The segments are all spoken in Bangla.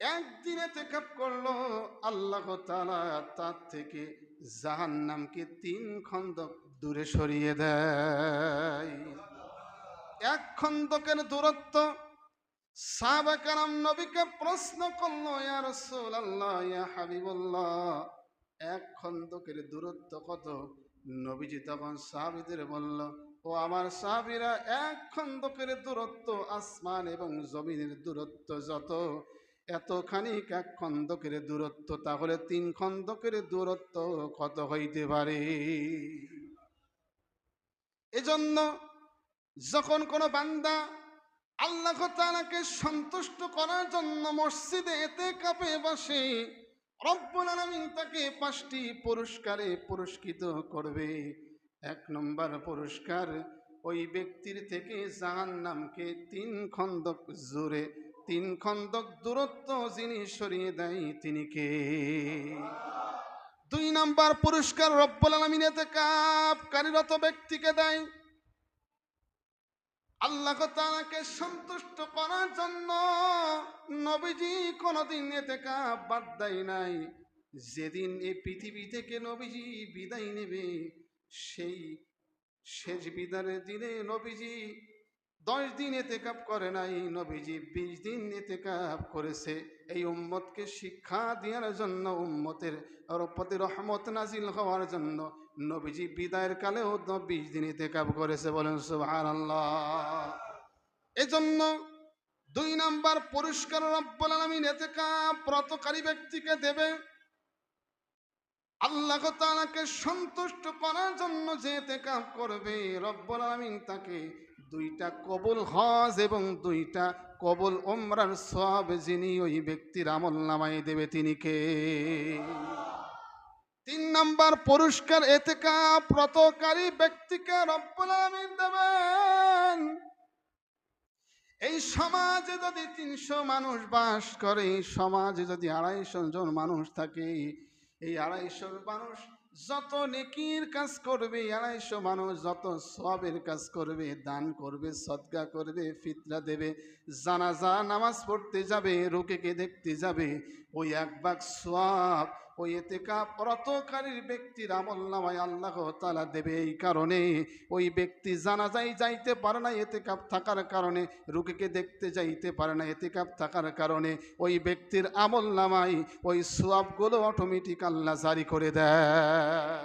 একদিন ইতিকাফ করলো, আল্লাহ তাআলা তার থেকে জাহান্নামকে 3 খন্দক দূরে সরিয়ে দেয়। 1 খন্দকের দূরত্ব। সাহাবা কেরাম নবীকে প্রশ্ন করলো, ইয়া রাসূলুল্লাহ, ইয়া হাবিবাল্লাহ, 1 খন্দকের দূরত্ব কত? নবীজি তখন সাহাবীদের বলল, ও আমার সাহাবীরা, 1 খন্দকের দূরত্ব আসমান এবং জমিনের দূরত্ব যত, এতখানি 1 খন্দকের দূরত্ব, তাহলে 3 খন্দকের দূরত্ব কত হইতে পারে? এজন্য যখন কোনো বান্দা আল্লাহ তাআলাকে সন্তুষ্ট করার জন্য মসজিদে ইতিকাফে বসে, রব্বুল আলামিন তাকে 5টি পুরস্কারে পুরস্কৃত করবে। 1 নম্বর পুরস্কার, ওই ব্যক্তির থেকে জাহান্নামকে 3 খন্দক জোরে, 3 খন্দক দূরত্ব যিনি সরিয়ে দেয় তিনি কে? 2 নম্বর পুরস্কার রব্বুল আলামিন ইতিকাফকারীরত ব্যক্তিকে দেয়। আল্লাহ তাআলাকে সন্তুষ্ট করার জন্য নবীজি কোনদিন ইতিকাফ বাদ দেয় নাই। যেদিন এই পৃথিবী থেকে নবীজি বিদায় নেবে, সেই শেষ বিদায়ের দিনে নবীজি 10 দিন ইতিকাফ করে নাই, নবীজি 20 দিন ইতিকাফ করেছে। এই উম্মতকে শিক্ষা দেওয়ার জন্য, উম্মতের প্রতি রহমত নাজিল হওয়ার জন্য নবীজি বিদায়ের কালেও 20 দিন ইতিকাফ করেছে। বলেন সুবহানাল্লাহ। এজন্য 2 নাম্বার পুরস্কার রব্বুল আলামিন ইতিকাফরতকারী ব্যক্তিকে দেবে। আল্লাহ তাআলাকে সন্তুষ্ট করার জন্য যে ইতিকাফ করবে, রব্বুল আলামিন তাকে 2টা কবুল হজ এবং 2টা কবুল উমরার সওয়াব যিনি ওই ব্যক্তির আমলনামায় দেবে তিনি কে? 3 নাম্বার পুরস্কার ইতিকাফরতকারী ব্যক্তিকে রব্বুল আলামিন দেবেন। এই সমাজে যদি 300 মানুষ বাস করে, এই সমাজে যদি 250 জন মানুষ থাকে, এই 250 মানুষ যত নেকির কাজ করবে, 250 মানুষ যত সওয়াবের কাজ করবে, দান করবে, সদকা করবে, ফিতরা দেবে, জানাজা নামাজ পড়তে যাবে, রোগীকে দেখতে যাবে, ওই 1 ভাগ সওয়াব ওই ইতিকাফরতকারীর ব্যক্তির আমলনামায় আল্লাহ তাআলা দেবে। এই কারণে ওই ব্যক্তি জানাজায় যাইতে পারে না ইতিকাফ থাকার কারণে, রোগীকে দেখতে যাইতে পারে না ইতিকাফ থাকার কারণে, ওই ব্যক্তির আমলনামায় ওই সওয়াবগুলো অটোমেটিক আল্লাহ জারি করে দেয়।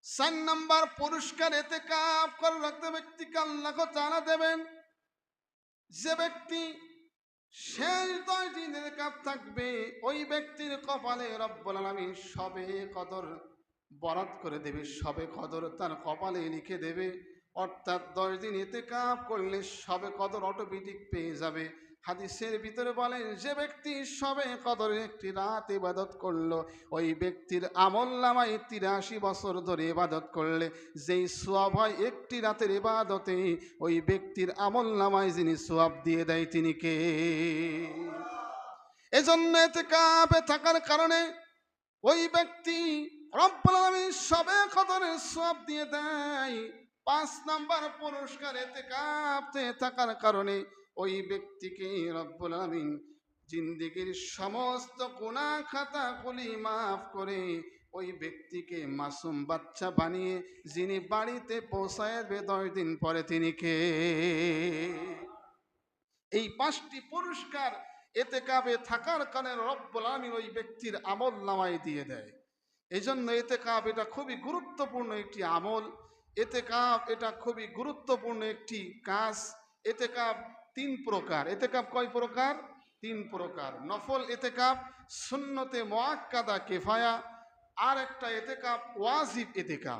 4 নাম্বার পুরস্কার ইতিকাফ করার ব্যক্তিকে আল্লাহ তাআলা দেবেন। যে ব্যক্তি শেষ 10 দিন ইতিকাফ থাকবে, ওই ব্যক্তির কপালে রব্বুল আলামিন শবে কদর বরাত করে দেবে। শবে কদর তার কপালে লিখে দেবে। অর্থাৎ 10 দিন ইতিকাফ করলে শবে কদর অটোমেটিক পেয়ে যাবে। হাদিসের ভিতরে বলেন, যে ব্যক্তি শবে কদরে একটি রাত ইবাদত করলো, ওই ব্যক্তির আমলনামায় 83 বছর ধরে ইবাদত করলে যেই সওয়াব হয় একটি রাতের ইবাদতে, ওই ব্যক্তির আমলনামায় যিনি সওয়াব দিয়ে দেয় তিনি কে? এজন্য ইতিকাফে থাকার কারণে ওই ব্যক্তি রব্বুল আলামিন শবে কদরের সওয়াব দিয়ে দেয়। 5 নাম্বার পুরস্কার ইতিকাফে থাকার কারণে ওই ব্যক্তিকে রব্বুল আলামিন জিন্দেগীর সমস্ত গুনাহ খাতাগুলি মাফ করে ওই ব্যক্তিকে মাসুম বাচ্চা বানিয়ে যিনি বাড়িতে পৌঁছায় 10 দিন পরে তিনি কে? এই 5টি পুরস্কার ইতিকাফে থাকার কারণে রব্বুল আলামিন ওই ব্যক্তির আমলনামায় দিয়ে দেয়। এজন্য ইতিকাফ এটা খুবই গুরুত্বপূর্ণ একটি আমল। ইতিকাফ এটা খুবই গুরুত্বপূর্ণ একটি কাজ। ইতিকাফ 3 প্রকার। ইতিকাফ কয় প্রকার? 3 প্রকার। নফল ইতিকাফ, সুন্নতে মুআক্কাদা কিফায়া, আর একটা ইতিকাফ ওয়াজিব ইতিকাফ।